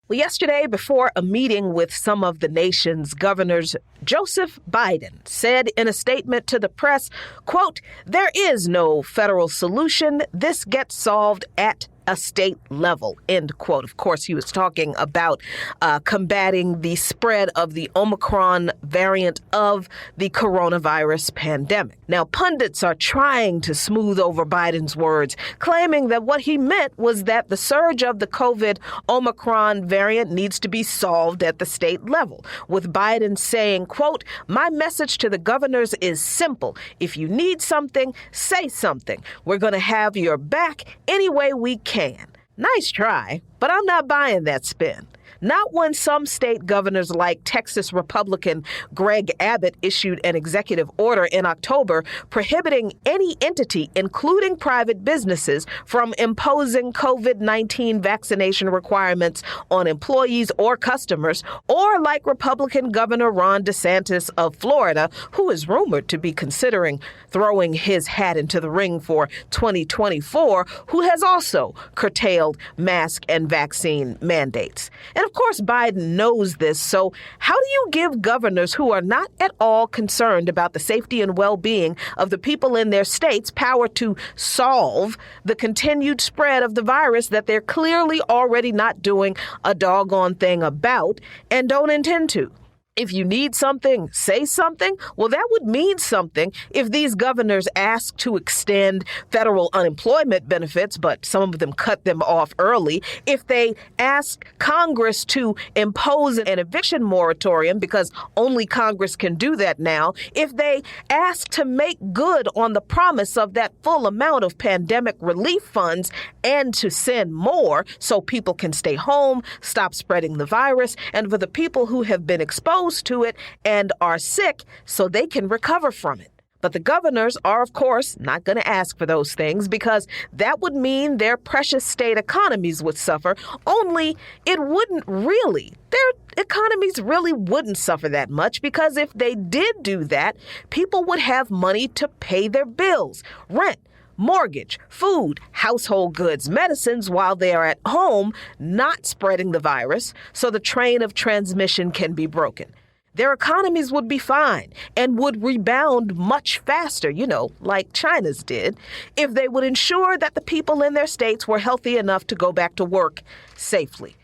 Well, yesterday, before a meeting with some of the nation's governors, Joseph Biden said in a statement to the press, quote, "There is no federal solution. This gets solved at a state level," end quote. Of course, he was talking about combating the spread of the Omicron variant of the coronavirus pandemic. Now, pundits are trying to smooth over Biden's words, claiming that what he meant was that the surge of the COVID Omicron variant needs to be solved at the state level, with Biden saying, quote, "My message to the governors is simple. If you need something, say something. We're going to have your back any way we can." Nice try, but I'm not buying that spin. Not when some state governors like Texas Republican Greg Abbott issued an executive order in October prohibiting any entity, including private businesses, from imposing COVID-19 vaccination requirements on employees or customers, or like Republican Governor Ron DeSantis of Florida, who is rumored to be considering throwing his hat into the ring for 2024, who has also curtailed mask and vaccine mandates. And of course, Biden knows this. So how do you give governors who are not at all concerned about the safety and well-being of the people in their states power to solve the continued spread of the virus that they're clearly already not doing a doggone thing about and don't intend to? If you need something, say something. Well, that would mean something if these governors ask to extend federal unemployment benefits, but some of them cut them off early. If they ask Congress to impose an eviction moratorium, because only Congress can do that now. If they ask to make good on the promise of that full amount of pandemic relief funds and to send more so people can stay home, stop spreading the virus, and for the people who have been exposed to it and are sick so they can recover from it. But the governors are, of course, not going to ask for those things because that would mean their precious state economies would suffer, only it wouldn't really. Their economies really wouldn't suffer that much because if they did do that, people would have money to pay their bills, rent, mortgage, food, household goods, medicines while they are at home, not spreading the virus, so the train of transmission can be broken. Their economies would be fine and would rebound much faster, like China's did, if they would ensure that the people in their states were healthy enough to go back to work safely.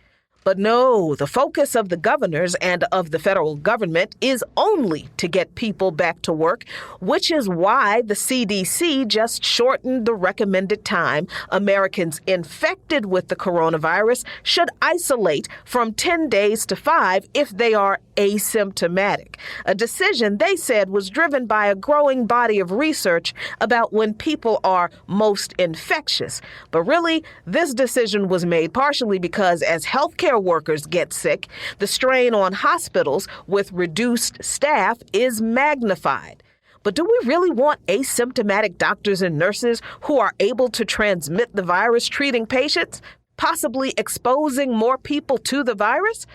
But no, the focus of the governors and of the federal government is only to get people back to work, which is why the CDC just shortened the recommended time Americans infected with the coronavirus should isolate from 10 days to 5 if they are asymptomatic. A decision they said was driven by a growing body of research about when people are most infectious. But really, this decision was made partially because as healthcare workers get sick, the strain on hospitals with reduced staff is magnified. But do we really want asymptomatic doctors and nurses who are able to transmit the virus treating patients, possibly exposing more people to the virus?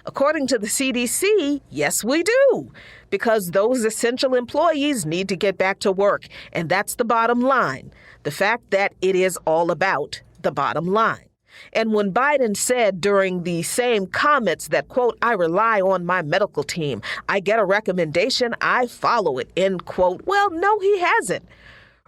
According to the CDC, yes, we do, because those essential employees need to get back to work. And that's the bottom line, the fact that it is all about the bottom line. And when Biden said during the same comments that, quote, "I rely on my medical team, I get a recommendation, I follow it," end quote, well, no, he hasn't.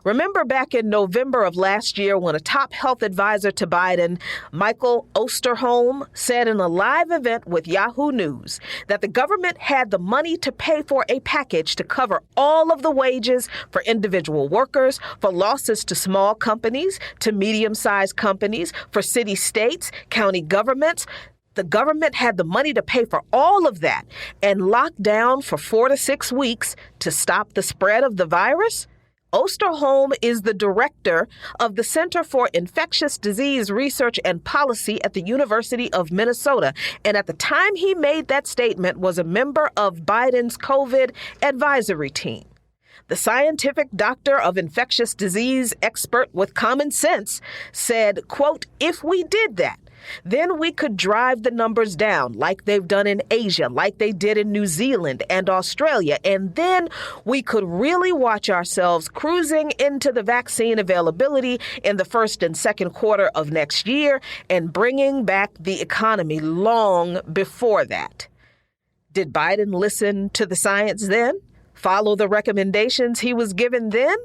Remember back in November of last year when a top health advisor to Biden, Michael Osterholm, said in a live event with Yahoo News that the government had the money to pay for a package to cover all of the wages for individual workers, for losses to small companies, to medium-sized companies, for city, states, county governments. The government had the money to pay for all of that and lock down for 4 to 6 weeks to stop the spread of the virus? Osterholm is the director of the Center for Infectious Disease Research and Policy at the University of Minnesota, and at the time he made that statement was a member of Biden's COVID advisory team. The scientific doctor of infectious disease expert with common sense said, quote, "If we did that, Then we could drive the numbers down like they've done in Asia, like they did in New Zealand and Australia. And then we could really watch ourselves cruising into the vaccine availability in the first and second quarter of next year and bringing back the economy long before that. Did Biden listen to the science then? Follow the recommendations he was given then?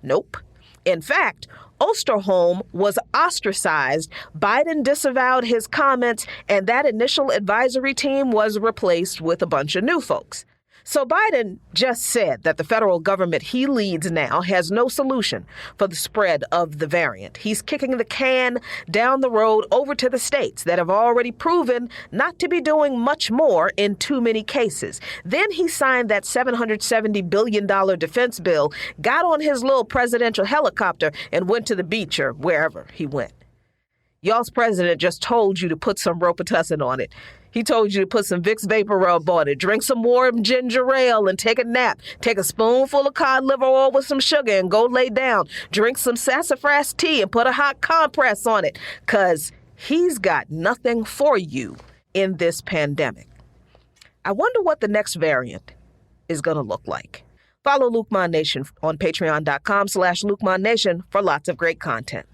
Nope. In fact, Osterholm was ostracized. Biden disavowed his comments, and that initial advisory team was replaced with a bunch of new folks. So Biden just said that the federal government he leads now has no solution for the spread of the variant. He's kicking the can down the road over to the states that have already proven not to be doing much more in too many cases. Then he signed that $770 billion defense bill, got on his little presidential helicopter, and went to the beach or wherever he went. Y'all's president just told you to put some Robitussin on it. He told you to put some Vicks Vapor Rub on it, drink some warm ginger ale and take a nap. Take a spoonful of cod liver oil with some sugar and go lay down. Drink some sassafras tea and put a hot compress on it, 'cause he's got nothing for you in this pandemic. I wonder what the next variant is going to look like. Follow Luqman Nation on patreon.com/LuqmanNation for lots of great content.